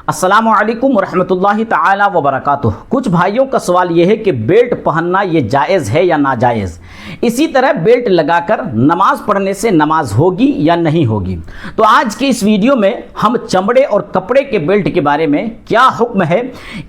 अस्सलामु अलैकुम वरहमतुल्लाहि ताला वबरकातुह। कुछ भाइयों का सवाल यह है कि बेल्ट पहनना ये जायज़ है या नाजायज़। इसी तरह बेल्ट लगाकर नमाज पढ़ने से नमाज होगी या नहीं होगी। तो आज के इस वीडियो में हम चमड़े और कपड़े के बेल्ट के बारे में क्या हुक्म है,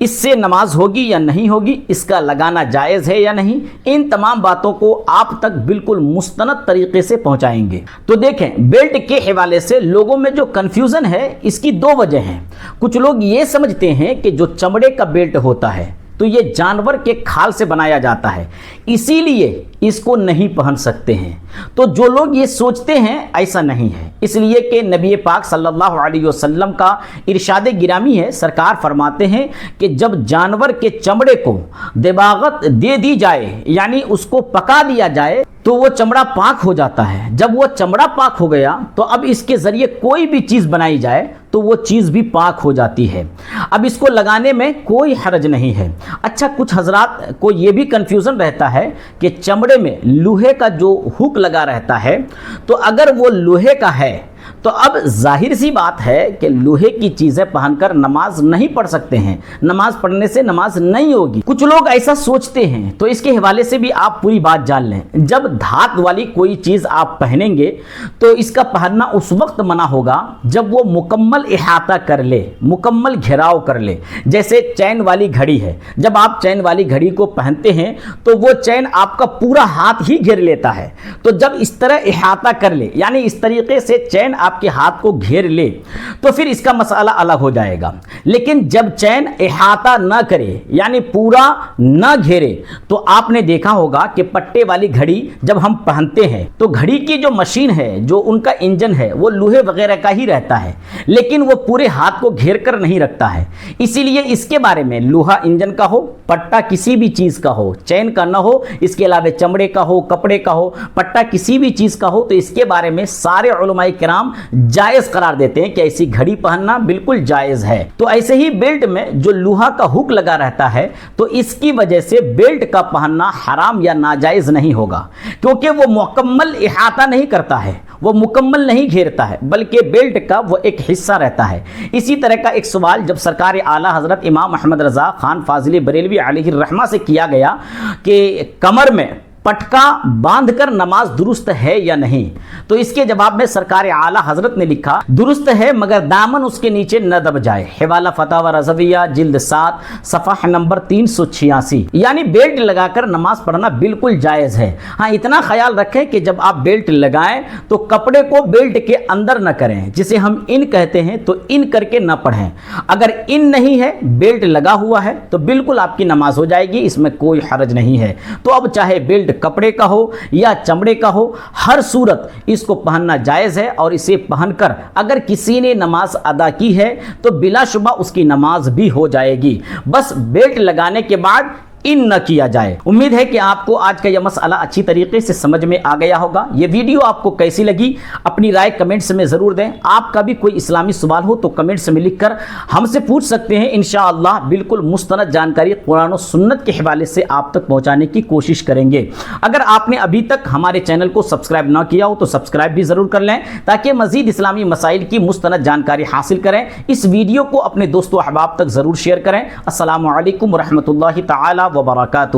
इससे नमाज होगी या नहीं होगी, इसका लगाना जायज़ है या नहीं, इन तमाम बातों को आप तक बिल्कुल मुस्तनद तरीके से पहुंचाएंगे। तो देखें, बेल्ट के हवाले से लोगों में जो कन्फ्यूज़न है इसकी दो वजह हैं। कुछ लोग ये समझते हैं कि जो चमड़े का बेल्ट होता है तो ये जानवर के खाल से बनाया जाता है, इसीलिए इसको नहीं पहन सकते हैं। तो जो लोग ये सोचते हैं ऐसा नहीं है, इसलिए कि नबी पाक सल्लल्लाहु अलैहि वसल्लम का इरशाद गिरामी है। सरकार फरमाते हैं कि जब जानवर के चमड़े को दिबागत दे दी जाए, यानी उसको पका दिया जाए, तो वो चमड़ा पाक हो जाता है। जब वो चमड़ा पाक हो गया तो अब इसके ज़रिए कोई भी चीज़ बनाई जाए तो वो चीज़ भी पाक हो जाती है। अब इसको लगाने में कोई हर्ज नहीं है। अच्छा, कुछ हजरात को ये भी कन्फ्यूज़न रहता है कि चमड़े में लोहे का जो हुक लगा रहता है, तो अगर वो लोहे का है तो अब जाहिर सी बात है कि लोहे की चीज़ें पहनकर नमाज नहीं पढ़ सकते हैं, नमाज पढ़ने से नमाज नहीं होगी। कुछ लोग ऐसा सोचते हैं, तो इसके हवाले से भी आप पूरी बात जान लें। जब धात वाली कोई चीज़ आप पहनेंगे तो इसका पहनना उस वक्त मना होगा जब वो मुकम्मल इहाता कर ले, मुकम्मल घेराव कर ले। जैसे चैन वाली घड़ी है, जब आप चैन वाली घड़ी को पहनते हैं तो वो चैन आपका पूरा हाथ ही घेर लेता है। तो जब इस तरह इहाता कर ले, यानी इस तरीके से चैन आपके हाथ को घेर ले, तो फिर इसका मसला अलग हो जाएगा। लेकिन जब चैन इहाता न करे, यानी पूरा न घेरे, तो आपने देखा होगा कि पट्टे वाली घड़ी जब हम पहनते हैं तो घड़ी की जो मशीन है, जो उनका इंजन है, वो लोहे वगैरह का ही रहता है, लेकिन वो पूरे हाथ को घेर कर नहीं रखता है। इसीलिए इसके बारे में लोहा इंजन का हो, पट्टा किसी भी चीज़ का हो, चैन का ना हो, इसके अलावा चमड़े का हो, कपड़े का हो, पट्टा किसी भी चीज़ का हो, तो इसके बारे में सारे उलमाए किराम जायज़ करार देते हैं कि ऐसी घड़ी पहनना बिल्कुल जायज़ है। तो ऐसे ही बेल्ट में जो लोहा का हुक लगा रहता है, तो इसकी वजह से बेल्ट का पहनना हराम या नाजायज़ नहीं होगा, क्योंकि वो मुकम्मल इहाता नहीं करता है, वो मुकम्मल नहीं घेरता है, बल्कि बेल्ट का वो एक हिस्सा रहता है। इसी तरह का एक सवाल जब सरकार आला हज़रत इमाम अहमद रज़ा खान फाजिली बरेलवी अलैहि रहमा से किया गया कि कमर में पटका बांधकर नमाज दुरुस्त है या नहीं, तो इसके जवाब में सरकार आला हजरत ने लिखा, दुरुस्त है मगर दामन उसके नीचे न दब जाए। हवाला फतावा रज़विया जिल्द 7 सफ़ा नंबर 386। यानी बेल्ट लगाकर नमाज पढ़ना बिल्कुल जायज़ है। हाँ, इतना ख्याल रखें कि जब आप बेल्ट लगाएं तो कपड़े को बेल्ट के अंदर न करें, जिसे हम इन कहते हैं, तो इन करके न पढ़ें। अगर इन नहीं है, बेल्ट लगा हुआ है, तो बिल्कुल आपकी नमाज हो जाएगी, इसमें कोई हर्ज नहीं है। तो अब चाहे बेल्ट कपड़े का हो या चमड़े का हो, हर सूरत इसको पहनना जायज़ है। और इसे पहनकर अगर किसी ने नमाज अदा की है तो बिलाशुबा उसकी नमाज भी हो जाएगी। बस बेल्ट लगाने के बाद इन न किया जाए। उम्मीद है कि आपको आज का यह मसला अच्छी तरीके से समझ में आ गया होगा। ये वीडियो आपको कैसी लगी, अपनी राय कमेंट्स में ज़रूर दें। आपका भी कोई इस्लामी सवाल हो तो कमेंट्स में लिखकर हमसे पूछ सकते हैं। इंशाअल्लाह बिल्कुल मुस्तनद जानकारी कुरान और सुन्नत के हवाले से आप तक पहुँचाने की कोशिश करेंगे। अगर आपने अभी तक हमारे चैनल को सब्सक्राइब ना किया हो तो सब्सक्राइब भी ज़रूर कर लें, ताकि मज़ीद इस्लामी मसाइल की मुस्तनद जानकारी हासिल करें। इस वीडियो को अपने दोस्तों अहबाब तक ज़रूर शेयर करें। अस्सलामु अलैकुम वरहमतुल्लाहि ताला वबरकातुहू।